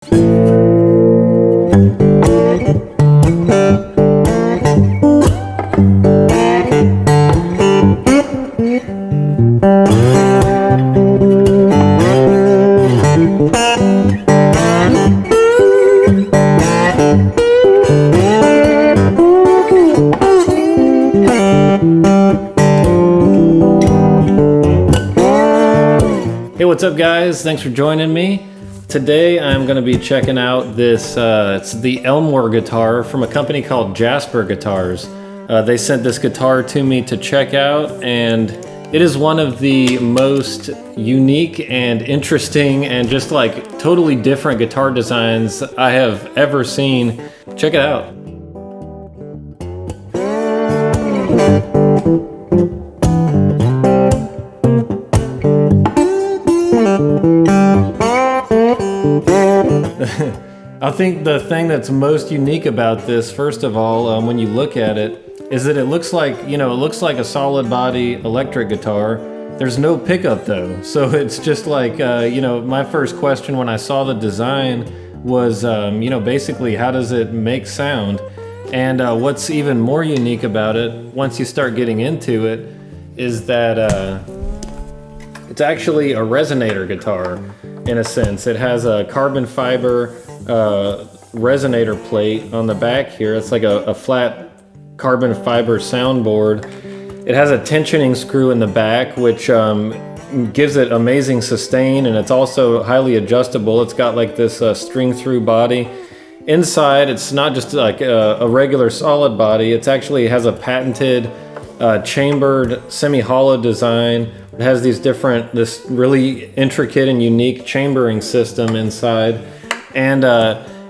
Hey, what's up guys? Thanks for joining me. Today I'm going to be checking out this, it's the Elmore guitar from a company called Jasper Guitars. They sent this guitar to me to check out, and it is one of the most unique and interesting and just like totally different guitar designs I have ever seen. Check it out. I think the thing that's most unique about this, first of all, when you look at it, is that it looks like, it looks like a solid body electric guitar. There's no pickup though. So it's just like, my first question when I saw the design was, basically how does it make sound? And what's even more unique about it, once you start getting into it, is that it's actually a resonator guitar in a sense. It has a carbon fiber resonator plate on the back here. It's like a flat carbon fiber soundboard. It has a tensioning screw in the back, which gives it amazing sustain, and it's also highly adjustable. It's got like this string through body. Inside, it's not just like a regular solid body. It actually has a patented chambered semi-hollow design. It has this really intricate and unique chambering system inside. And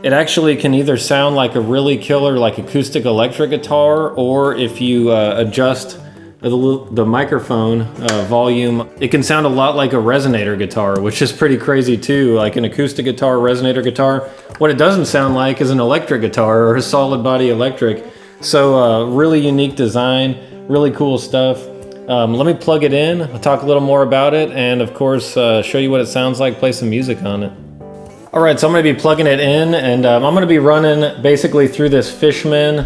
it actually can either sound like a really killer like acoustic-electric guitar, or if you adjust the microphone volume, it can sound a lot like a resonator guitar, which is pretty crazy too. Like an acoustic guitar, resonator guitar. What it doesn't sound like is an electric guitar or a solid body electric. So really unique design, really cool stuff. Let me plug it in, I'll talk a little more about it, and of course show you what it sounds like, play some music on it. Alright, so I'm going to be plugging it in, and I'm going to be running basically through this Fishman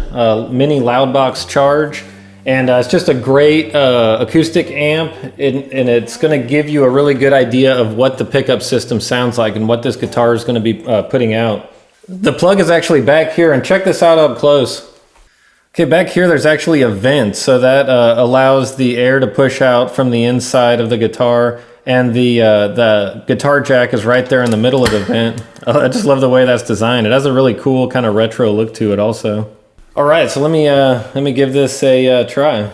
mini Loudbox Charge. And it's just a great acoustic amp, and it's going to give you a really good idea of what the pickup system sounds like and what this guitar is going to be putting out. The plug is actually back here, and check this out up close. Okay, back here there's actually a vent, so that allows the air to push out from the inside of the guitar, and the guitar jack is right there in the middle of the vent. I just love the way that's designed. It has a really cool kind of retro look to it also. All right, so let me give this a try.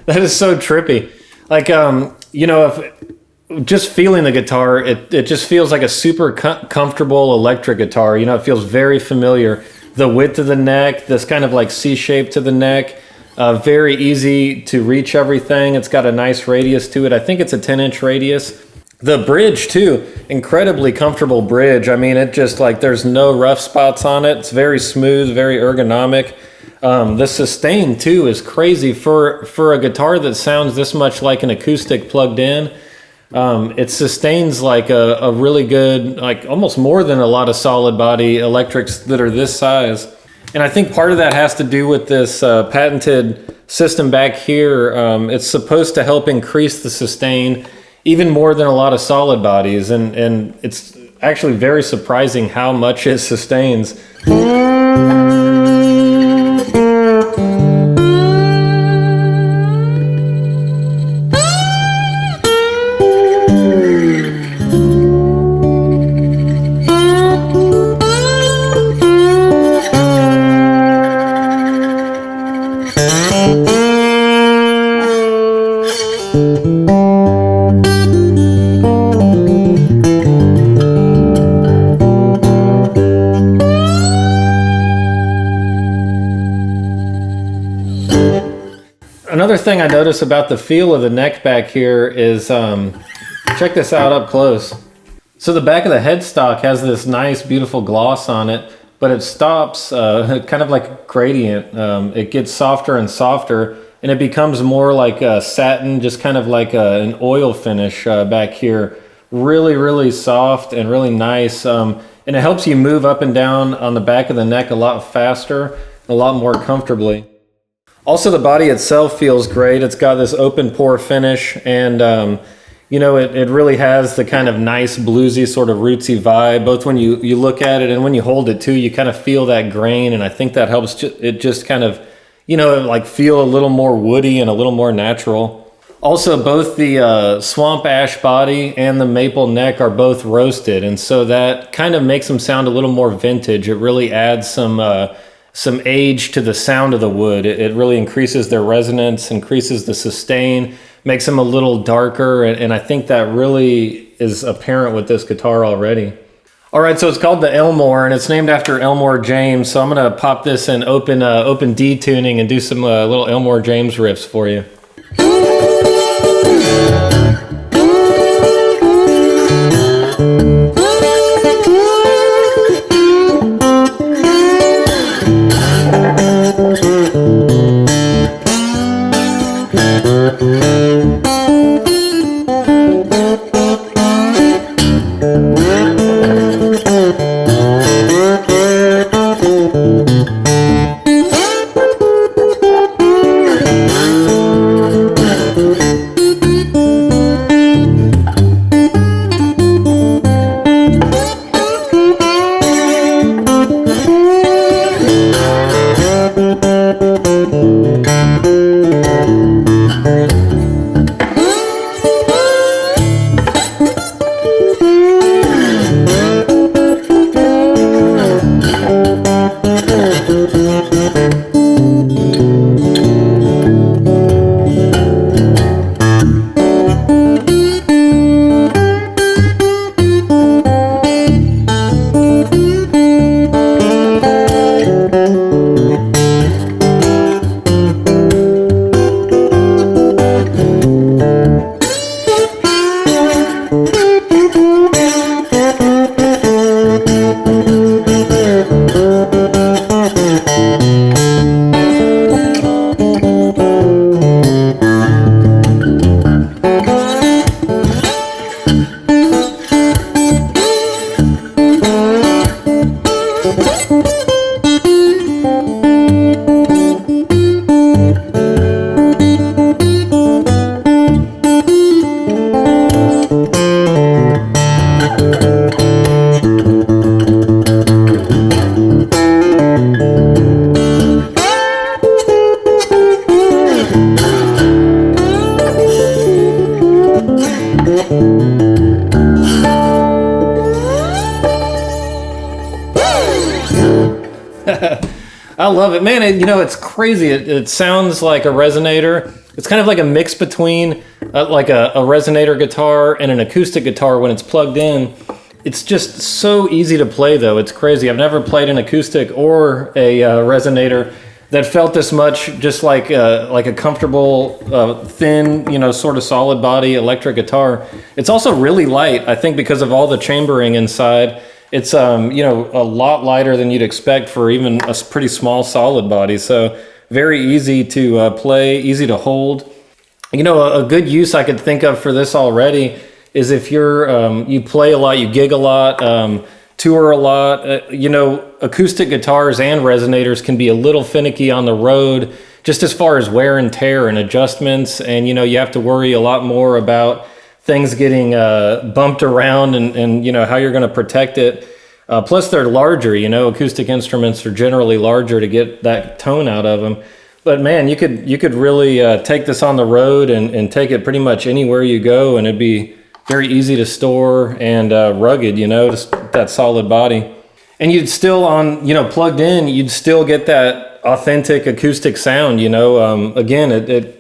That is so trippy. Like, if just feeling the guitar, it just feels like a super comfortable electric guitar. It feels very familiar. The width of the neck, this kind of like C shape to the neck, very easy to reach everything. It's got a nice radius to it. I think it's a 10-inch radius. The bridge too, incredibly comfortable bridge. I mean, it just like, there's no rough spots on it. It's very smooth, very ergonomic. The sustain too is crazy for a guitar that sounds this much like an acoustic plugged in. It sustains like a really good, like almost more than a lot of solid body electrics that are this size. And I think part of that has to do with this patented system back here. It's supposed to help increase the sustain even more than a lot of solid bodies, and it's actually very surprising how much it sustains. thing I notice about the feel of the neck back here is, check this out up close. So the back of the headstock has this nice, beautiful gloss on it, but it stops kind of like a gradient. It gets softer and softer, and it becomes more like a satin, just kind of like an oil finish back here. Really, really soft and really nice. And it helps you move up and down on the back of the neck a lot faster, a lot more comfortably. Also, the body itself feels great. It's got this open pore finish, and you know, it really has the kind of nice bluesy sort of rootsy vibe, both when you look at it and when you hold it too. You kind of feel that grain, and I think that helps it just kind of, you know, like feel a little more woody and a little more natural. Also, both the swamp ash body and the maple neck are both roasted, and so that kind of makes them sound a little more vintage. It really adds some age to the sound of the wood. It really increases their resonance, increases the sustain, makes them a little darker, and I think that really is apparent with this guitar already. All right, so it's called the Elmore, and it's named after Elmore James, so I'm gonna pop this in open D tuning and do some little Elmore James riffs for you. I love it, man. You know, it's crazy. It sounds like a resonator. It's kind of like a mix between like a resonator guitar and an acoustic guitar when it's plugged in. It's just so easy to play, though. It's crazy. I've never played an acoustic or a resonator that felt this much just like a comfortable, thin, you know, sort of solid body electric guitar. It's also really light, I think, because of all the chambering inside. It's, you know, a lot lighter than you'd expect for even a pretty small solid body. So very easy to play, easy to hold. You know, a good use I could think of for this already is if you're, you play a lot, you gig a lot, tour a lot, you know, acoustic guitars and resonators can be a little finicky on the road, just as far as wear and tear and adjustments. And, you know, you have to worry a lot more about things getting bumped around and you know, how you're going to protect it. Plus they're larger, you know, acoustic instruments are generally larger to get that tone out of them. But man, you could really take this on the road and take it pretty much anywhere you go, and it'd be very easy to store and rugged, you know, just that solid body. And you'd still on, you know, plugged in, you'd still get that authentic acoustic sound, you know. Again,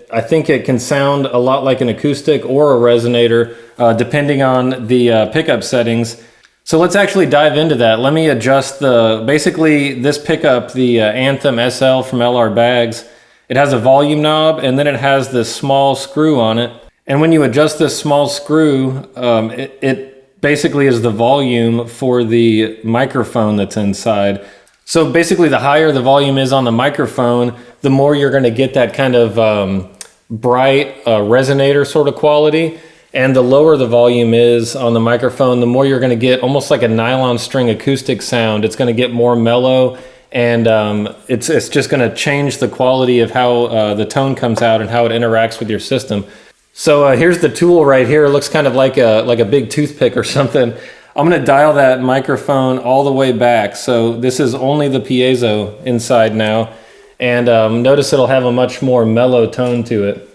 I think it can sound a lot like an acoustic or a resonator, depending on the pickup settings. So let's actually dive into that. Let me adjust basically this pickup, the Anthem SL from LR Bags. It has a volume knob, and then it has this small screw on it. And when you adjust this small screw, it basically is the volume for the microphone that's inside. So basically, the higher the volume is on the microphone, the more you're going to get that kind of bright resonator sort of quality. And the lower the volume is on the microphone, the more you're going to get almost like a nylon string acoustic sound. It's going to get more mellow, and it's just going to change the quality of how the tone comes out and how it interacts with your system. So here's the tool right here. It looks kind of like a big toothpick or something. I'm going to dial that microphone all the way back. So this is only the piezo inside now. And notice it'll have a much more mellow tone to it.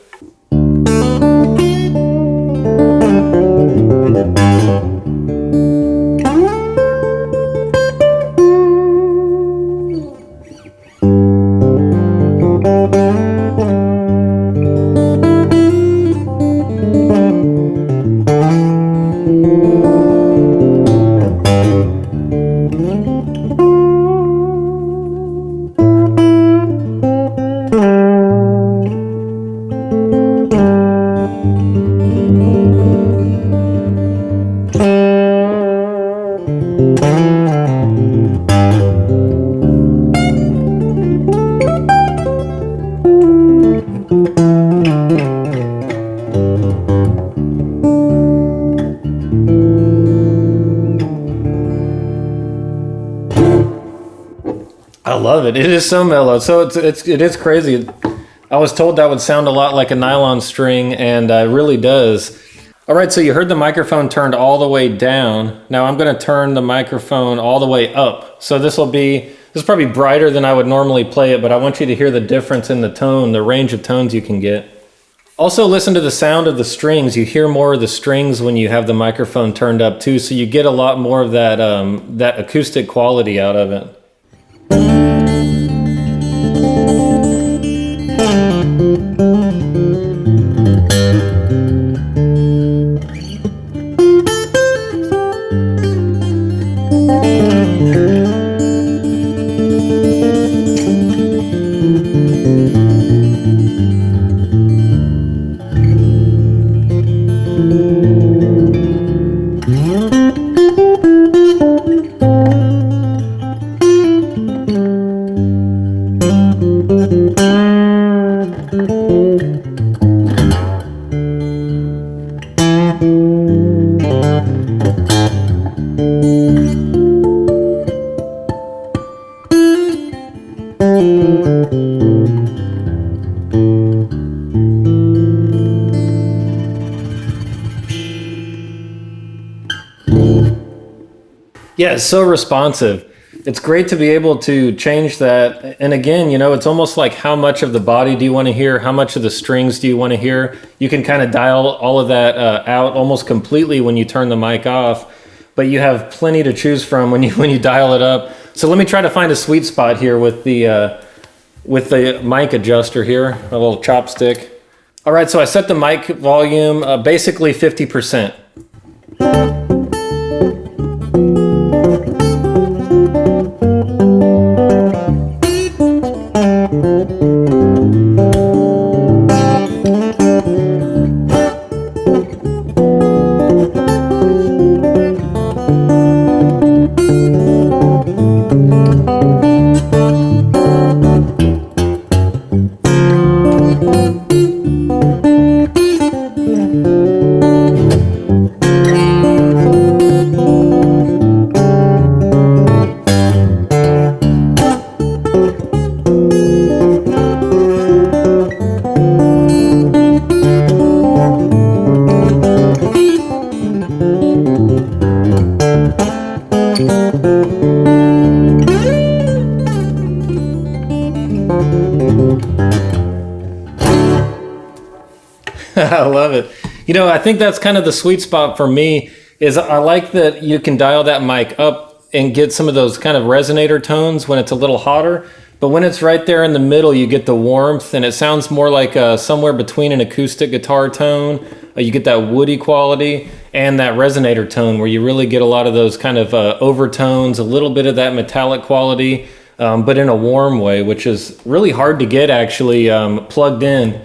I love it. It is so mellow. So it is crazy. I was told that would sound a lot like a nylon string, and it really does. All right, so you heard the microphone turned all the way down. Now I'm going to turn the microphone all the way up. So this is probably brighter than I would normally play it, but I want you to hear the difference in the tone, the range of tones you can get. Also listen to the sound of the strings. You hear more of the strings when you have the microphone turned up too, so you get a lot more of that, that acoustic quality out of it. Yeah, it's so responsive. It's great to be able to change that. And again, you know, it's almost like how much of the body do you want to hear? How much of the strings do you want to hear? You can kind of dial all of that out almost completely when you turn the mic off, but you have plenty to choose from when you dial it up. So let me try to find a sweet spot here with the mic adjuster here, a little chopstick. All right, so I set the mic volume basically 50%. I love it. You know, I think that's kind of the sweet spot for me, is I like that you can dial that mic up and get some of those kind of resonator tones when it's a little hotter. But when it's right there in the middle, you get the warmth, and it sounds more like somewhere between an acoustic guitar tone. You get that woody quality and that resonator tone where you really get a lot of those kind of overtones, a little bit of that metallic quality. but in a warm way, which is really hard to get actually plugged in.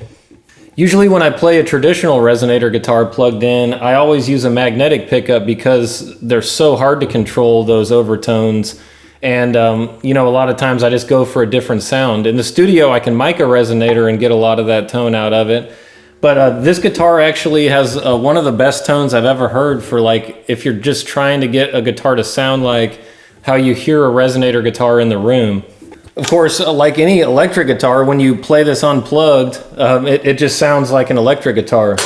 Usually when I play a traditional resonator guitar plugged in, I always use a magnetic pickup because they're so hard to control, those overtones. And, you know, a lot of times I just go for a different sound. In the studio, I can mic a resonator and get a lot of that tone out of it. But this guitar actually has one of the best tones I've ever heard for, like, if you're just trying to get a guitar to sound like how you hear a resonator guitar in the room. Of course, like any electric guitar, when you play this unplugged, it just sounds like an electric guitar.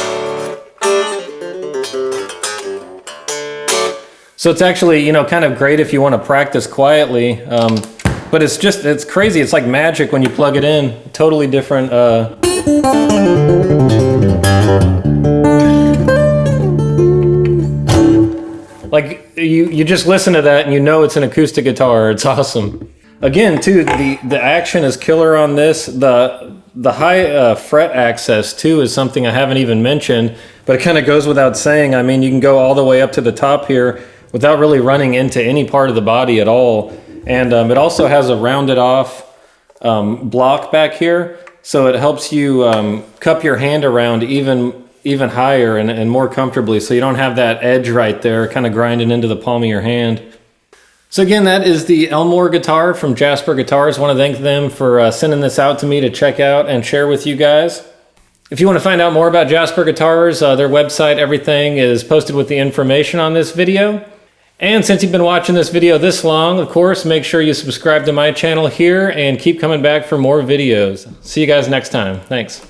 So it's actually, you know, kind of great if you want to practice quietly, but it's crazy. It's like magic when you plug it in. Totally different. Like you just listen to that and you know it's an acoustic guitar. It's awesome. Again, too, the action is killer on this. The high fret access too is something I haven't even mentioned, but it kind of goes without saying. I mean, you can go all the way up to the top here without really running into any part of the body at all. And it also has a rounded off block back here, so it helps you cup your hand around even higher and more comfortably, so you don't have that edge right there kind of grinding into the palm of your hand. So again, that is the Elmore guitar from Jasper Guitars. I want to thank them for sending this out to me to check out and share with you guys. If you want to find out more about Jasper Guitars, their website, everything is posted with the information on this video. And since you've been watching this video this long, of course, make sure you subscribe to my channel here and keep coming back for more videos. See you guys next time. Thanks.